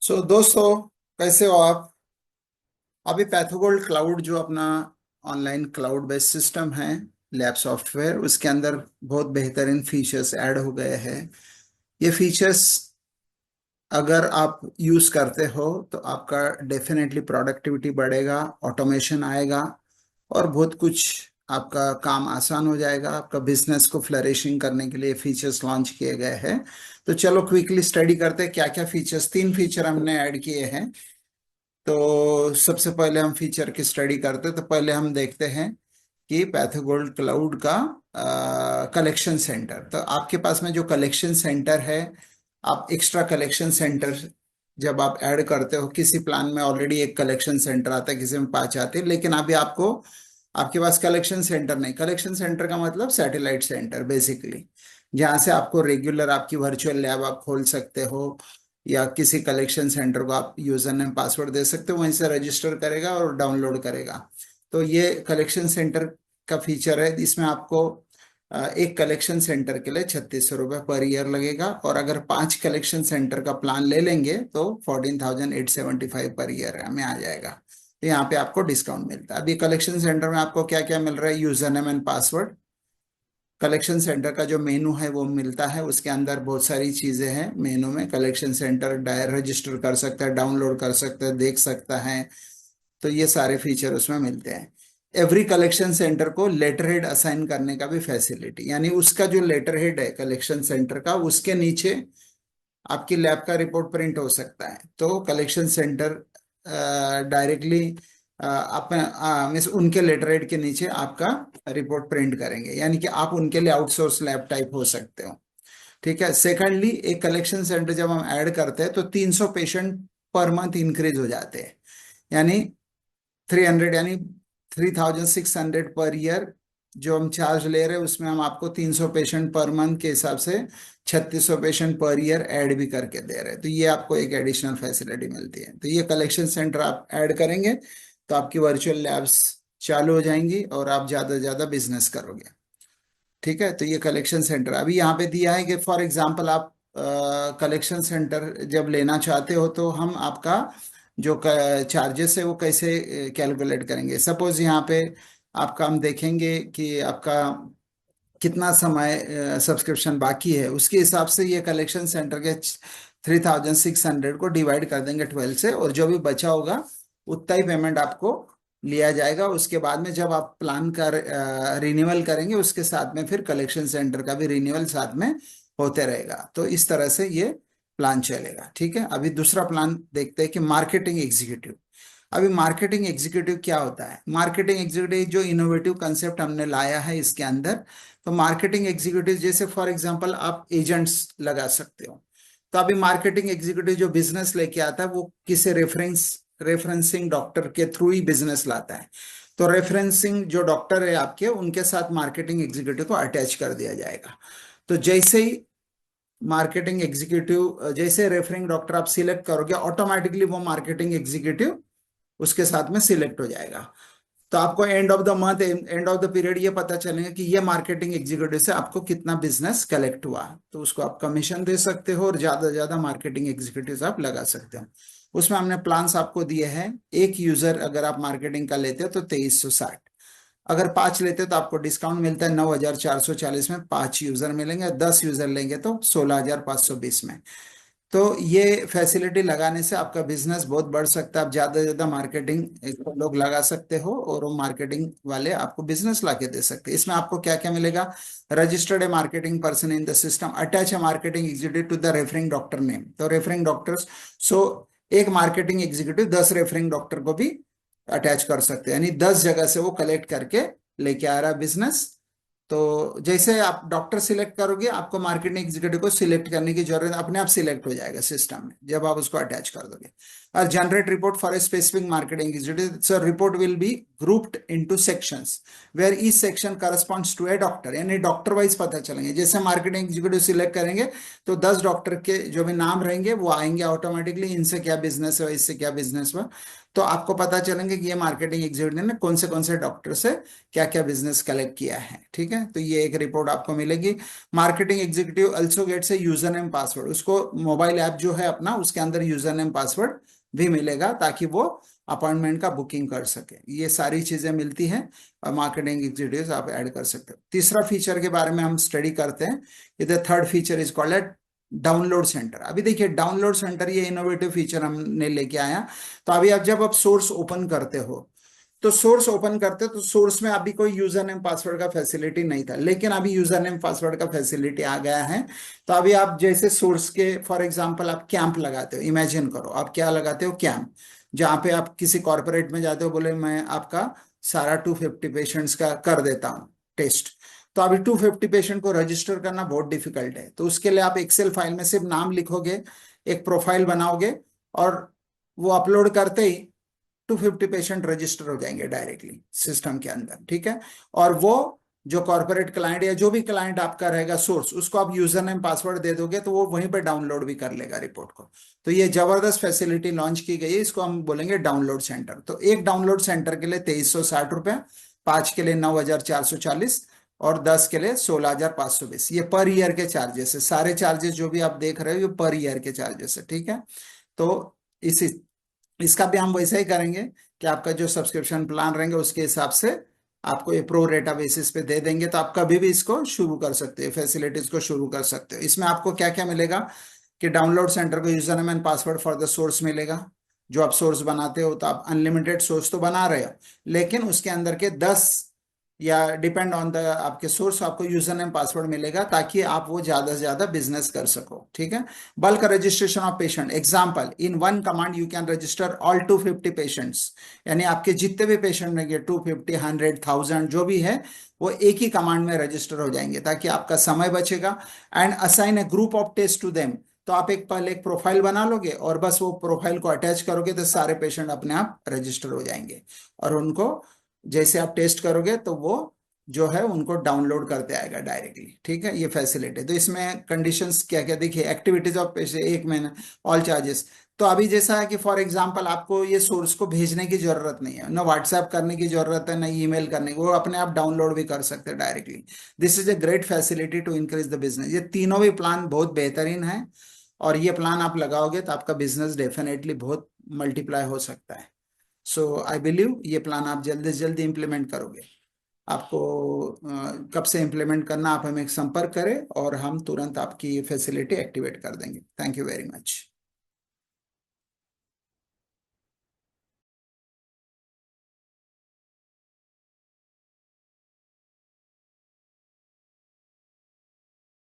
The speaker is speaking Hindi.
दोस्तों, कैसे हो आप? अभी पैथोगोल्ड क्लाउड जो अपना ऑनलाइन क्लाउड बेस्ड सिस्टम है, लैब सॉफ्टवेयर, उसके अंदर बहुत बेहतरीन फीचर्स ऐड हो गए हैं। ये फीचर्स अगर आप यूज करते हो तो आपका डेफिनेटली प्रोडक्टिविटी बढ़ेगा, ऑटोमेशन आएगा और बहुत कुछ आपका काम आसान हो जाएगा। आपका बिजनेस को फ्लरिशिंग करने के लिए फीचर्स लॉन्च किए गए हैं। तो चलो क्विकली स्टडी करते हैं क्या क्या फीचर्स। 3 फीचर हमने ऐड किए हैं। तो सबसे पहले हम फीचर की स्टडी करते हैं, तो पहले हम देखते हैं कि पैथोगोल्ड क्लाउड का कलेक्शन सेंटर। तो आपके पास में जो कलेक्शन सेंटर है, आप एक्स्ट्रा कलेक्शन सेंटर जब आप ऐड करते हो, किसी प्लान में ऑलरेडी एक कलेक्शन सेंटर आता है, किसी में 5 आते हैं, लेकिन अभी आपको आपके पास कलेक्शन सेंटर नहीं। कलेक्शन सेंटर का मतलब सैटेलाइट सेंटर बेसिकली, जहाँ से आपको रेगुलर आपकी वर्चुअल लैब आप खोल सकते हो, या किसी कलेक्शन सेंटर को आप यूजर नेम पासवर्ड दे सकते हो, वहीं से रजिस्टर करेगा और डाउनलोड करेगा। तो ये कलेक्शन सेंटर का फीचर है। इसमें आपको एक कलेक्शन सेंटर के लिए 3600 रुपये पर ईयर लगेगा, और अगर 5 कलेक्शन सेंटर का प्लान ले लेंगे तो 14,875 पर ईयर हमें आ जाएगा। तो यहाँ पे आपको डिस्काउंट मिलता है। अभी कलेक्शन सेंटर में आपको क्या क्या मिल रहा है? User name and password, collection centre का जो मेनू है वो मिलता है। उसके अंदर बहुत सारी चीजें हैं। मेनू में कलेक्शन सेंटर डायर रजिस्टर कर सकता है, डाउनलोड कर सकता है, देख सकता है। तो ये सारे फीचर उसमें मिलते हैं। एवरी कलेक्शन सेंटर को लेटर हेड असाइन करने का भी फैसिलिटी, यानी उसका जो लेटर हेड है कलेक्शन सेंटर का, उसके नीचे आपकी लैब का रिपोर्ट प्रिंट हो सकता है। तो कलेक्शन सेंटर डायरेक्टली अपने मीन्स उनके लेटर हेड के नीचे आपका रिपोर्ट प्रिंट करेंगे, यानी कि आप उनके लिए आउटसोर्स लैब टाइप हो सकते हो। ठीक है। सेकंडली, एक कलेक्शन सेंटर जब हम ऐड करते हैं तो 300 पेशेंट पर मंथ इंक्रीज हो जाते हैं, यानी 300, यानी 3,600 पर ईयर जो हम चार्ज ले रहे हैं, उसमें हम आपको 300 पेशेंट पर मंथ के हिसाब से 3600 पेशेंट पर ईयर ऐड भी करके दे रहे हैं। तो ये आपको एक एडिशनल फैसिलिटी मिलती है। तो ये कलेक्शन सेंटर आप ऐड करेंगे तो आपकी वर्चुअल लैब्स चालू हो जाएंगी और आप ज़्यादा से ज़्यादा बिजनेस करोगे। ठीक है। तो ये कलेक्शन सेंटर अभी यहाँ पे दिया है कि फॉर एग्जांपल आप कलेक्शन सेंटर जब लेना चाहते हो तो हम आपका जो चार्जेस है वो कैसे कैलकुलेट करेंगे। सपोज यहाँ पे आपका हम देखेंगे कि आपका कितना समय सब्सक्रिप्शन बाकी है, उसके हिसाब से ये कलेक्शन सेंटर के 3,600 को डिवाइड कर देंगे 12 से, और जो भी बचा होगा उतना ही पेमेंट आपको लिया जाएगा। उसके बाद में जब आप प्लान कर रिन्यूअल करेंगे, उसके साथ में फिर कलेक्शन सेंटर का भी रिन्यूअल साथ में होते रहेगा। तो इस तरह से ये प्लान चलेगा। ठीक है। अभी दूसरा प्लान देखते हैं कि मार्केटिंग एग्जीक्यूटिव। अभी मार्केटिंग एग्जीक्यूटिव क्या होता है? मार्केटिंग एग्जीक्यूटिव जो इनोवेटिव कंसेप्ट हमने लाया है इसके अंदर। तो मार्केटिंग एग्जीक्यूटिव जैसे फॉर एग्जांपल आप एजेंट्स लगा सकते हो। तो अभी मार्केटिंग एग्जीक्यूटिव जो बिजनेस लेके आता है वो किसी रेफरेंसिंग डॉक्टर के थ्रू ही बिजनेस लाता है। तो रेफरेंसिंग जो डॉक्टर है आपके, उनके साथ मार्केटिंग एग्जीक्यूटिव को अटैच कर दिया जाएगा। तो जैसे ही मार्केटिंग एग्जीक्यूटिव, जैसे रेफरिंग डॉक्टर आप सिलेक्ट करोगे, ऑटोमेटिकली वो मार्केटिंग एग्जीक्यूटिव उसके साथ में सिलेक्ट हो जाएगा। तो आपको end of the month, end of the period ये पता चलेगा कि ये मार्केटिंग एग्जीक्यूटिव से आपको कितना बिजनेस कलेक्ट हुआ। तो उसको आप कमीशन दे सकते हो और ज्यादा से ज्यादा मार्केटिंग एग्जीक्यूटिव आप लगा सकते हो। उसमें हमने प्लान्स आपको दिए हैं। एक यूजर अगर आप मार्केटिंग का लेते हो तो 2360, अगर 5 लेते हो तो आपको डिस्काउंट मिलता है 9,440 में। 5 यूजर मिलेंगे, 10 यूजर लेंगे तो 16,520 में। तो ये फैसिलिटी लगाने से आपका बिजनेस बहुत बढ़ सकता है। आप ज्यादा से ज्यादा मार्केटिंग लोग लगा सकते हो और वो मार्केटिंग वाले आपको बिजनेस ला के दे सकते हैं। इसमें आपको क्या क्या मिलेगा? Registered a marketing person in the system, attach a marketing executive to the referring doctor name. तो रेफरिंग डॉक्टर्स, सो एक मार्केटिंग एग्जीक्यूटिव 10 रेफरिंग डॉक्टर को भी अटैच कर सकते हैं, यानी 10 जगह से वो कलेक्ट करके लेके आ रहा है बिजनेस। तो जैसे आप डॉक्टर सिलेक्ट करोगे, आपको मार्केटिंग एग्जीक्यूटिव को सिलेक्ट करने की जरूरत, अपने आप सिलेक्ट हो जाएगा सिस्टम में जब आप उसको अटैच कर दोगे। और generate report for a specific marketing executive, so report will be grouped into sections where each section corresponds to a doctor, यानी डॉक्टर वाइज पता चलेंगे। जैसे मार्केटिंग एग्जीक्यूटिव सिलेक्ट करेंगे तो 10 डॉक्टर के जो भी नाम रहेंगे वो आएंगे ऑटोमेटिकली, इनसे क्या बिजनेस हुआ, इससे क्या बिजनेस हुआ। तो आपको पता चलेंगे कि ये मार्केटिंग एग्जीक्यूटिव ने कौन से डॉक्टर से क्या क्या बिजनेस कलेक्ट किया है। ठीक है, तो ये एक रिपोर्ट आपको मिलेगी। Marketing executive also gets a user name password, उसको मोबाइल ऐप जो है अपना, उसके अंदर यूजर नेम पासवर्ड भी मिलेगा ताकि वो अपॉइंटमेंट का बुकिंग कर सके। ये सारी चीजें मिलती हैं और मार्केटिंग एग्जीक्यूटिव आप ऐड कर सकते हो। तीसरा फीचर के बारे में हम स्टडी करते हैं। The third feature is called eight download centre. अभी देखिए डाउनलोड सेंटर ये इनोवेटिव फीचर हमने लेके आया। तो अभी आप जब आप सोर्स ओपन करते हो, तो सोर्स ओपन करते तो सोर्स में अभी कोई यूजर नेम पासवर्ड का फैसिलिटी नहीं था, लेकिन अभी यूजर नेम पासवर्ड का फैसिलिटी आ गया है। तो अभी आप जैसे सोर्स के फॉर एग्जांपल आप कैंप लगाते हो, इमेजिन करो आप क्या लगाते हो, कैंप, जहां पे आप किसी कॉर्पोरेट में जाते हो, बोले मैं आपका सारा 250 पेशेंट्स का कर देता हूँ टेस्ट। तो अभी 250 पेशेंट को रजिस्टर करना बहुत डिफिकल्ट है, तो उसके लिए आप एक्सेल फाइल में सिर्फ नाम लिखोगे, एक प्रोफाइल बनाओगे, और वो अपलोड करते ही 250 पेशेंट रजिस्टर हो जाएंगे डायरेक्टली सिस्टम के अंदर। ठीक है, और वो जो कॉर्पोरेट क्लाइंट या जो भी क्लाइंट आपका रहेगा सोर्स, उसको आप यूजर नेम पासवर्ड दे दोगे तो वो वहीं पे डाउनलोड भी कर लेगा रिपोर्ट को। तो ये जबरदस्त फैसिलिटी लॉन्च की गई है, इसको हम बोलेंगे डाउनलोड सेंटर। तो एक डाउनलोड सेंटर के लिए 2360 रुपए, 5 के लिए 9440, और 10 के लिए 16,520। ये पर ईयर के चार्जेस है, सारे चार्जेस जो भी आप देख रहे हो ये पर ईयर के चार्जेस है। ठीक है, तो इसी इसका भी हम वैसा ही करेंगे कि आपका जो सब्सक्रिप्शन प्लान रहेंगे उसके हिसाब से आपको ये प्रो रेटा बेसिस पे दे देंगे, तो आप कभी भी इसको शुरू कर सकते हो, फैसिलिटीज को शुरू कर सकते हो। इसमें आपको क्या क्या मिलेगा कि डाउनलोड सेंटर को user name and password for the source मिलेगा। जो आप सोर्स बनाते हो तो आप अनलिमिटेड सोर्स तो बना रहे हो, लेकिन उसके अंदर के 10 या डिपेंड ऑन द आपके सोर्स आपको यूजर नेम पासवर्ड मिलेगा ताकि आप वो ज्यादा से ज्यादा बिजनेस कर सको। ठीक है, bulk registration of patient, example in one command you can register all 250 patients, यानी आपके जितने भी पेशेंट रहेंगे 250, 100, 1000 जो भी है, वो एक ही कमांड में रजिस्टर हो जाएंगे ताकि आपका समय बचेगा। And assign a group of test to them, तो आप एक पहले एक प्रोफाइल बना लोगे और बस वो प्रोफाइल को अटैच करोगे तो सारे पेशेंट अपने आप रजिस्टर हो जाएंगे, और उनको जैसे आप टेस्ट करोगे तो वो जो है उनको डाउनलोड करते आएगा डायरेक्टली। ठीक है, ये फैसिलिटी। तो इसमें कंडीशंस क्या क्या देखिए, एक्टिविटीज ऑफ पैसे 1 महीना, ऑल चार्जेस। तो अभी जैसा है कि फॉर एग्जांपल आपको ये सोर्स को भेजने की जरूरत नहीं है, ना व्हाट्सएप करने की जरूरत है, ना ईमेल करने की, वो अपने आप डाउनलोड भी कर सकते हैं directly. This is a great facility to increase the business. ये तीनों भी प्लान बहुत बेहतरीन है, और ये प्लान आप लगाओगे तो आपका बिजनेस डेफिनेटली बहुत मल्टीप्लाई हो सकता है। सो आई बिलीव ये प्लान आप जल्दी से जल्दी इंप्लीमेंट करोगे। आपको कब से इंप्लीमेंट करना, आप हमें संपर्क करें और हम तुरंत आपकी फैसिलिटी एक्टिवेट कर देंगे। Thank you very much.